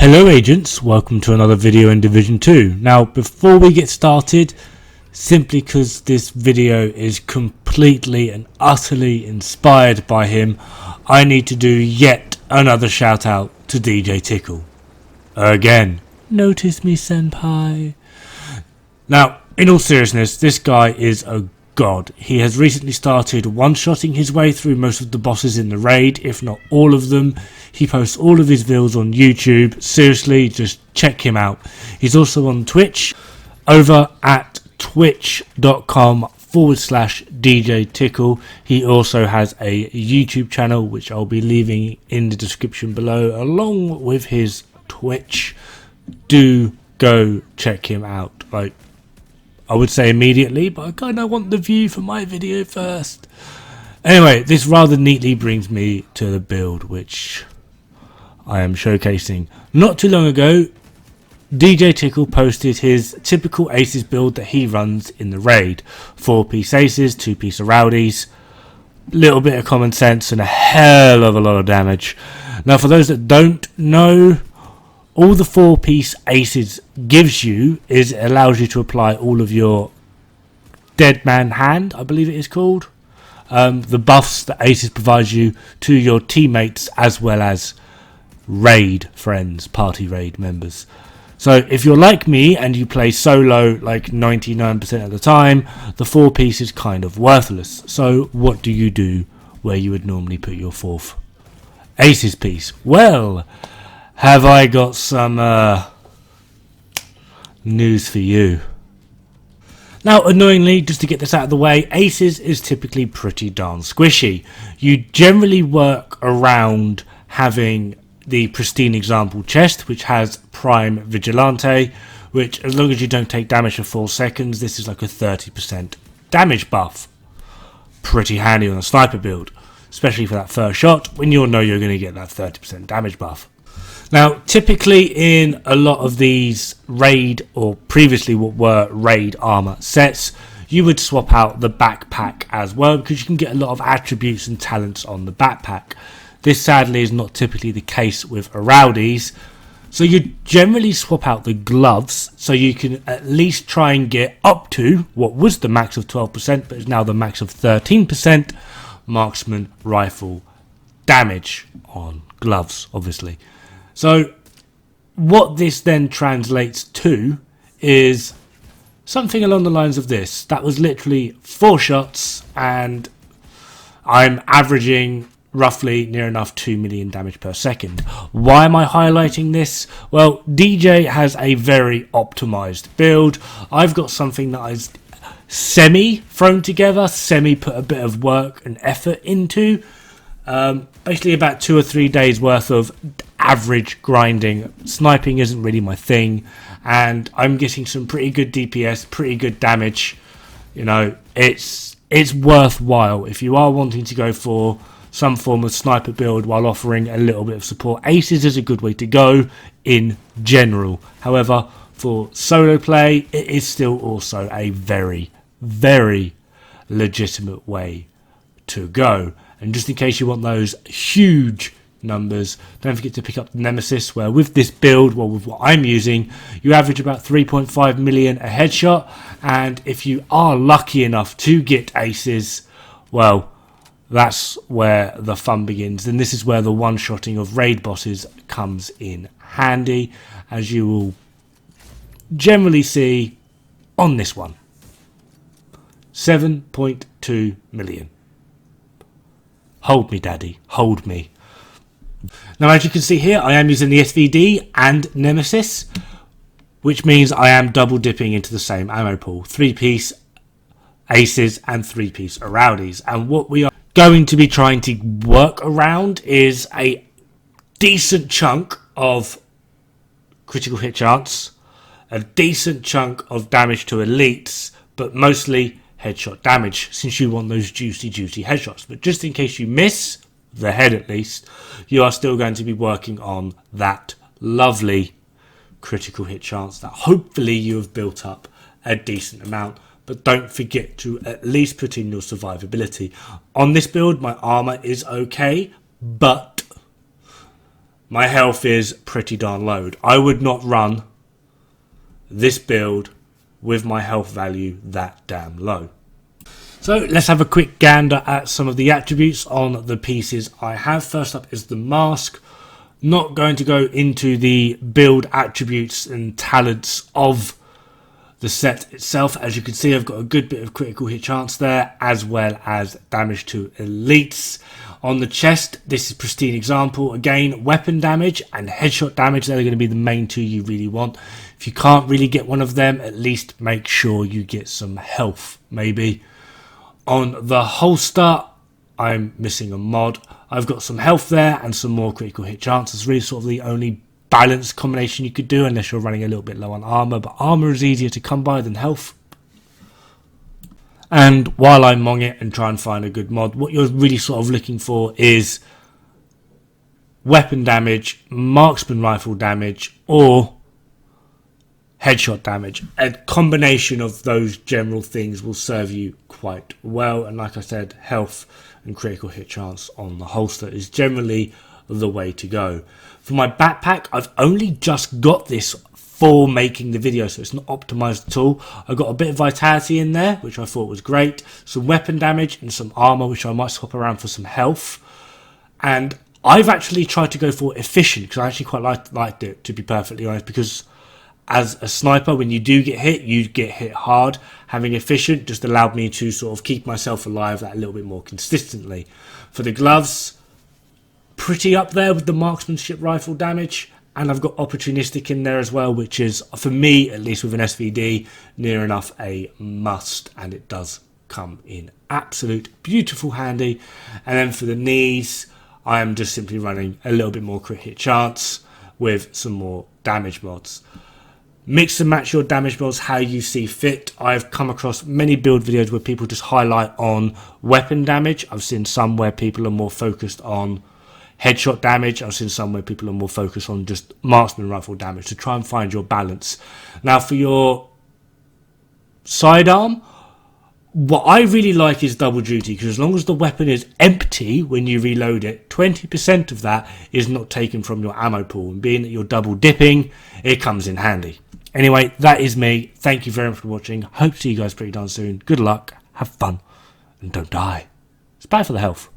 Hello agents, welcome to another video in Division 2. Now before we get started, simply because this video is completely and utterly inspired by him, I need to do yet another shout out to DJTickle. Again, notice me senpai. Now in all seriousness, this guy is a god. He has recently started one-shotting his way through most of the bosses in the raid, if not all of them. He posts all of his videos on YouTube. Seriously, just check him out. He's also on Twitch over at twitch.com/DJTickle. He also has a YouTube channel which I'll be leaving in the description below along with his Twitch. Do go check him out. I would say immediately, but I kind of want the view for my video first. Anyway, this rather neatly brings me to the build which I am showcasing. Not too long ago, DJTickle posted his typical aces build that he runs in the raid. 4-piece aces, 2-piece rowdies, little bit of common sense and a hell of a lot of damage. Now for those that don't know, all the 4-piece aces gives you is it allows you to apply all of your dead man hand, I believe it is called. The buffs that aces provides you to your teammates as well as raid friends, party raid members. So if you're like me and you play solo like 99% of the time, the 4-piece is kind of worthless. So what do you do where you would normally put your 4th aces piece? Well, have I got some news for you. Now annoyingly, just to get this out of the way, aces is typically pretty darn squishy. You generally work around having the pristine example chest which has prime vigilante, which as long as you don't take damage for 4 seconds, this is like a 30% damage buff. Pretty handy on a sniper build, especially for that first shot when you'll know you're going to get that 30% damage buff. Now typically in a lot of these raid or previously what were raid armor sets, you would swap out the backpack as well because you can get a lot of attributes and talents on the backpack. This sadly is not typically the case with rowdies, so you generally swap out the gloves so you can at least try and get up to what was the max of 12% but is now the max of 13% marksman rifle damage on gloves obviously. So what this then translates to is something along the lines of this. That was literally 4 shots and I'm averaging roughly near enough 2 million damage per second. Why am I highlighting this? Well, DJ has a very optimized build. I've got something that is semi thrown together, semi put a bit of work and effort into. Basically about 2 or 3 days worth of average grinding. Sniping isn't really my thing and I'm getting some pretty good DPS, pretty good damage. You know, it's worthwhile if you are wanting to go for some form of sniper build while offering a little bit of support. Aces is a good way to go in general. However, for solo play, it is still also a very, very legitimate way to go. And just in case you want those huge numbers, don't forget to pick up the Nemesis, where with this build, well with what I'm using, you average about 3.5 million a headshot, and if you are lucky enough to get aces, well, that's where the fun begins. And this is where the one-shotting of raid bosses comes in handy, as you will generally see on this one. 7.2 million. Hold me, daddy, hold me. Now as you can see here, I am using the SVD and Nemesis, which means I am double dipping into the same ammo pool. 3-piece aces and 3-piece rowdies. And what we are going to be trying to work around is a decent chunk of critical hit chance, a decent chunk of damage to elites, but mostly headshot damage, since you want those juicy headshots. But just in case you miss the head at least, you are still going to be working on that lovely critical hit chance that hopefully you have built up a decent amount. But don't forget to at least put in your survivability. On this build, my armor is okay, but my health is pretty darn low. I would not run this build with my health value that damn low. So let's have a quick gander at some of the attributes on the pieces I have. First up is the mask. Not going to go into the build attributes and talents of the set itself. As you can see, I've got a good bit of critical hit chance there, as well as damage to elites. On the chest, this is pristine example. Again, weapon damage and headshot damage, they're going to be the main two you really want. If you can't really get one of them, at least make sure you get some health, maybe. On the holster, I'm missing a mod. I've got some health there and some more critical hit chance. It's really sort of the only balanced combination you could do, unless you're running a little bit low on armor. But armor is easier to come by than health. And while I mong it and try and find a good mod, what you're really sort of looking for is weapon damage, marksman rifle damage, or headshot damage. A combination of those general things will serve you quite well. And like I said, health and critical hit chance on the holster is generally the way to go. For my backpack, I've only just got this for making the video, so it's not optimized at all. I got a bit of vitality in there, which I thought was great, some weapon damage and some armor, which I might swap around for some health. And I've actually tried to go for efficient, because I actually quite liked it, to be perfectly honest, because as a sniper, when you do get hit, you get hit hard. Having efficient just allowed me to sort of keep myself alive that a little bit more consistently. For the gloves, pretty up there with the marksmanship rifle damage. And I've got opportunistic in there as well, which is, for me, at least with an SVD, near enough a must. And it does come in absolute beautiful handy. And then for the knees, I am just simply running a little bit more crit hit chance with some more damage mods. Mix and match your damage mods how you see fit. I've come across many build videos where people just highlight on weapon damage. I've seen some where people are more focused on headshot damage. I've seen some where people are more focused on just marksman rifle damage, to try and find your balance. Now for your sidearm, what I really like is double duty, because as long as the weapon is empty when you reload it, 20% of that is not taken from your ammo pool, and being that you're double dipping, it comes in handy. Anyway, that is me. Thank you very much for watching. Hope to see you guys pretty darn soon. Good luck, have fun, and don't die. It's bad for the health.